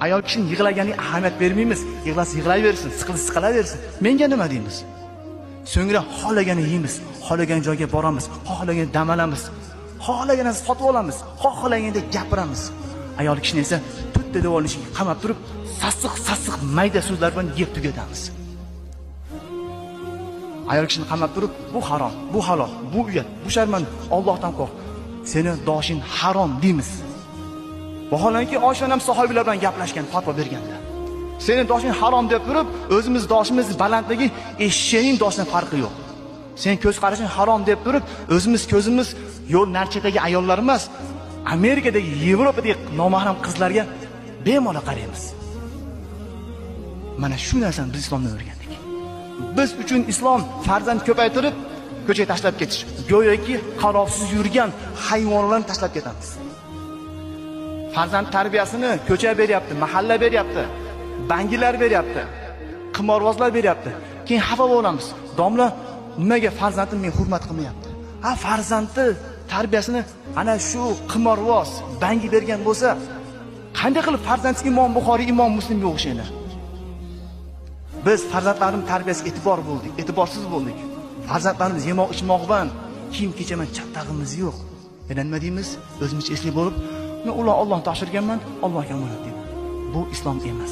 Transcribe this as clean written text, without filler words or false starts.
Ayol kishining yig'laganiga ahamiyat bermaymiz. Yig'lasa yig'layversin, siqilsa siqilaversin. Menga nima deymiz? So'ngra xohlagan yeymiz, xohlagan joyga boramiz, xohlagan dam olamiz, xohlagan narsa sotib olamiz, xohlaganda gapiramiz. Ayol kishini esa to'rtta devorning ichiga qamab turib, sassiq mayda so'zlar bilan yeb tugatamiz. Ayol kishini qamab turib, bu harom, bu halol, bu uyat, bu sharmanda, Allohdan qo'rq. Seni doshing harom deymiz. Vaholanki Oysha onam sahobalar bilan gaplashgan, fatvo berganda. Seni doshing harom deb turib, o'zimiz doshimiz balandligi eshakning doshidan farqi yo'q. Sen ko'z qarashing harom deb turib, o'zimiz ko'zimiz yo'l narchetagi ayollar emas, Amerikadagi, Yevropadagi nomahram qizlarga bemalol qaraymiz. Mana shu narsani biz islomdan o'rgandik. Biz uchun islom farzand ko'paytirib, ko'chaga tashlab ketish, go'yoki qarovsiz yurgan hayvonlarni tashlab ketamiz. Farzand tarbiyasini ko'cha beryapti, mahalla beryapti, bangilar beryapti, qimorbozlar beryapti. Keyin xafa bo'lamiz. Domla, nimaga farzandim men hurmat qilmayapti? Ha, farzandni tarbiyasini ana shu qimorvoz, bangi bergan bo'lsa, qanday qilib farzand Imom Buxoriy, Imom Muslimga o'xshaydi? Biz farzandlarimiz tarbiyasiga e'tiborsiz bo'ldik. Farzandlarimiz yemoq ichmoq bilan kiyim-kechaman chattag'imiz yo'q. Yana nima deymiz? O'zimizcha eslik bo'lib, men ular Alloh topshirganman, Allohga omonat deyman. Bu islom emas.